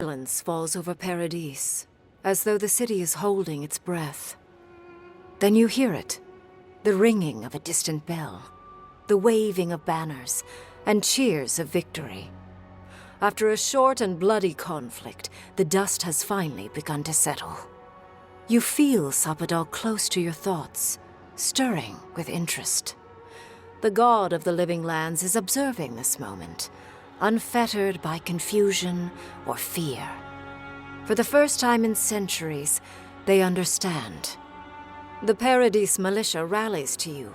Silence falls over Paradise, as though the city is holding its breath. Then you hear it, the ringing of a distant bell, the waving of banners, and cheers of victory. After a short and bloody conflict, the dust has finally begun to settle. You feel Sapadal close to your thoughts, stirring with interest. The god of the living lands is observing this moment, unfettered by confusion or fear. For the first time in centuries, they understand. The Paradise militia rallies to you,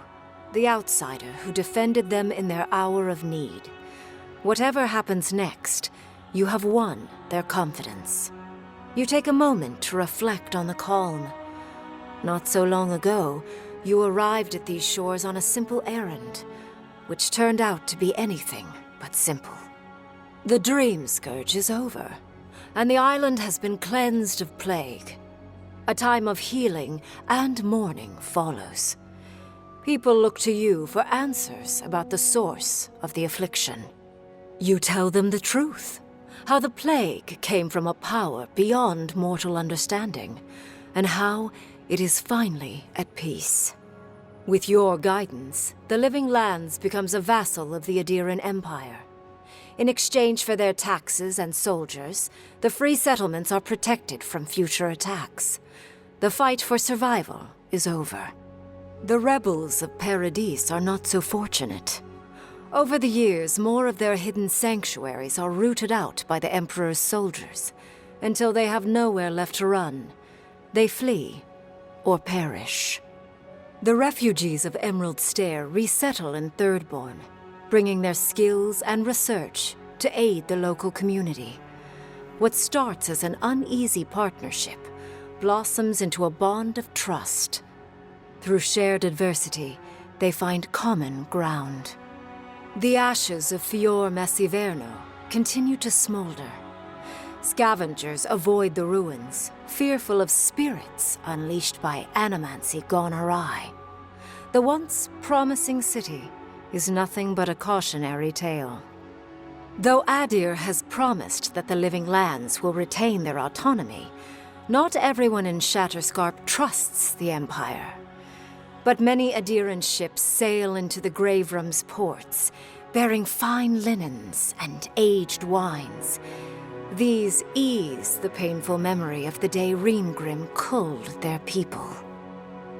the outsider who defended them in their hour of need. Whatever happens next, you have won their confidence. You take a moment to reflect on the calm. Not so long ago, you arrived at these shores on a simple errand, which turned out to be anything but simple. The dream scourge is over, and the island has been cleansed of plague. A time of healing and mourning follows. People look to you for answers about the source of the affliction. You tell them the truth, how the plague came from a power beyond mortal understanding, and how it is finally at peace. With your guidance, the Living Lands becomes a vassal of the Adiran Empire. In exchange for their taxes and soldiers, the free settlements are protected from future attacks. The fight for survival is over. The rebels of Paradise are not so fortunate. Over the years, more of their hidden sanctuaries are rooted out by the Emperor's soldiers. Until they have nowhere left to run, they flee or perish. The refugees of Emerald Stair resettle in Thirdborn, bringing their skills and research to aid the local community. What starts as an uneasy partnership blossoms into a bond of trust. Through shared adversity, they find common ground. The ashes of Fior Messiverno continue to smolder. Scavengers avoid the ruins, fearful of spirits unleashed by animancy gone awry. The once promising city is nothing but a cautionary tale. Though Adir has promised that the Living Lands will retain their autonomy, not everyone in Shatterscarp trusts the Empire. But many Adiran ships sail into the Graveroom's ports, bearing fine linens and aged wines. These ease the painful memory of the day Reamgrim culled their people.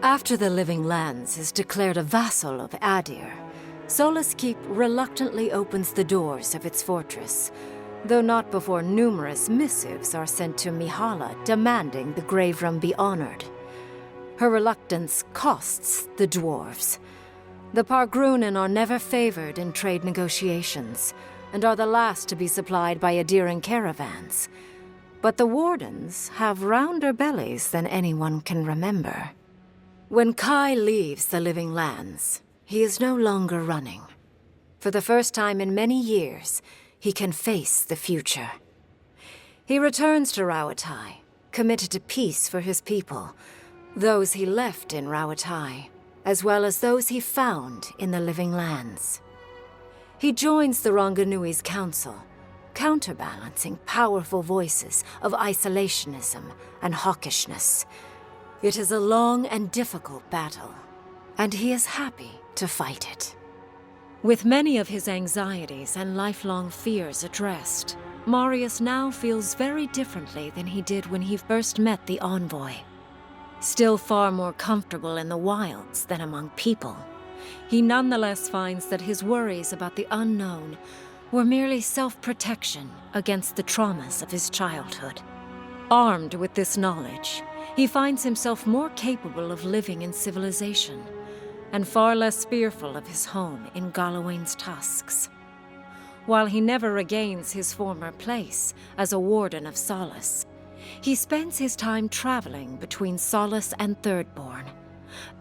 After the Living Lands is declared a vassal of Adir, Solace Keep reluctantly opens the doors of its fortress, though not before numerous missives are sent to Mihala demanding the Graveroom be honored. Her reluctance costs the dwarves. The Pargrunen are never favored in trade negotiations, and are the last to be supplied by Adiran caravans. But the Wardens have rounder bellies than anyone can remember. When Kai leaves the Living Lands, he is no longer running. For the first time in many years, he can face the future. He returns to Rauatai, committed to peace for his people, those he left in Rauatai, as well as those he found in the Living Lands. He joins the Ranganui's council, counterbalancing powerful voices of isolationism and hawkishness. It is a long and difficult battle, and he is happy to fight it. With many of his anxieties and lifelong fears addressed, Marius now feels very differently than he did when he first met the envoy. Still far more comfortable in the wilds than among people, he nonetheless finds that his worries about the unknown were merely self-protection against the traumas of his childhood. Armed with this knowledge, he finds himself more capable of living in civilization, and far less fearful of his home in Galawain's tusks. While he never regains his former place as a Warden of Solace, he spends his time traveling between Solace and Thirdborn,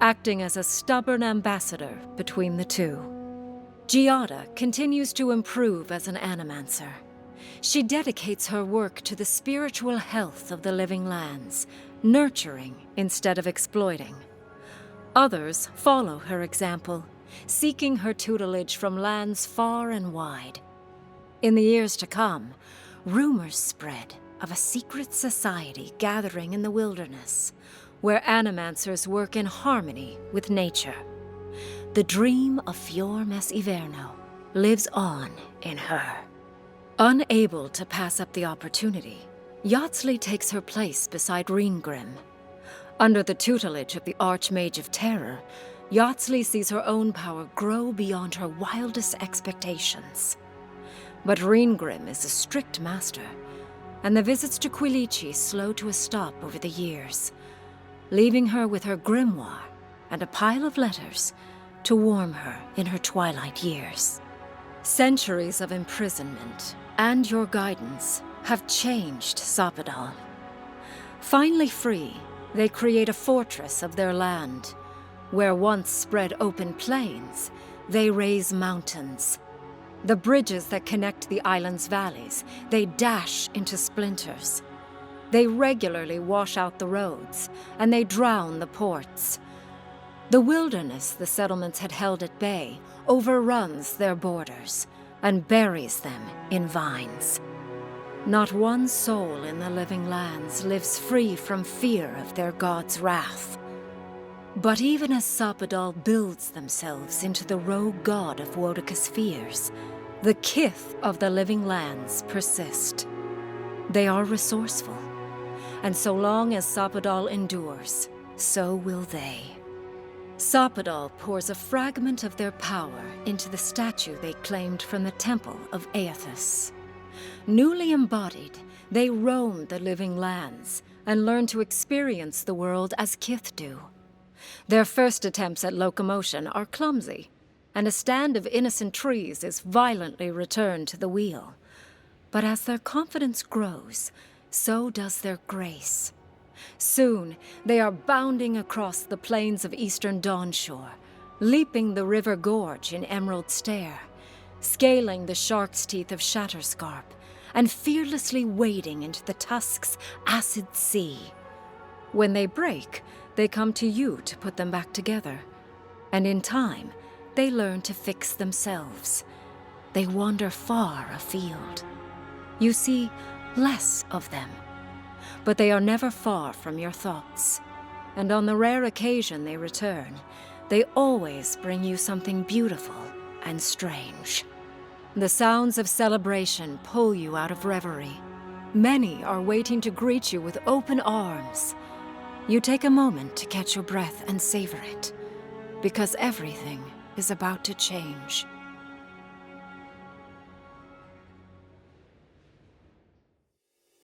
acting as a stubborn ambassador between the two. Giada continues to improve as an animancer. She dedicates her work to the spiritual health of the Living Lands, nurturing instead of exploiting. Others follow her example, seeking her tutelage from lands far and wide. In the years to come, rumors spread of a secret society gathering in the wilderness, where animancers work in harmony with nature. The dream of Fior Mes Iverno lives on in her. Unable to pass up the opportunity, Yatsley takes her place beside Reengrim. Under the tutelage of the Archmage of Terror, Yatsley sees her own power grow beyond her wildest expectations. But Reengrim is a strict master, and the visits to Quilici slow to a stop over the years, leaving her with her grimoire and a pile of letters to warm her in her twilight years. Centuries of imprisonment and your guidance have changed Sapadal. Finally free, they create a fortress of their land. Where once spread open plains, they raise mountains. The bridges that connect the island's valleys, they dash into splinters. They regularly wash out the roads, and they drown the ports. The wilderness the settlements had held at bay overruns their borders and buries them in vines. Not one soul in the living lands lives free from fear of their god's wrath. But even as Sapadal builds themselves into the rogue god of Woedica's fears, the kith of the living lands persist. They are resourceful, and so long as Sapadal endures, so will they. Sapadal pours a fragment of their power into the statue they claimed from the temple of Aethys. Newly embodied, they roam the living lands and learn to experience the world as kith do. Their first attempts at locomotion are clumsy, and a stand of innocent trees is violently returned to the wheel. But as their confidence grows, so does their grace. Soon, they are bounding across the plains of eastern Dawnshore, leaping the river gorge in Emerald Stair, scaling the shark's teeth of Shatterscarp, and fearlessly wading into the Tusk's acid sea. When they break, they come to you to put them back together. And in time, they learn to fix themselves. They wander far afield. You see less of them, but they are never far from your thoughts. And on the rare occasion they return, they always bring you something beautiful and strange. The sounds of celebration pull you out of reverie. Many are waiting to greet you with open arms. You take a moment to catch your breath and savor it, because everything is about to change.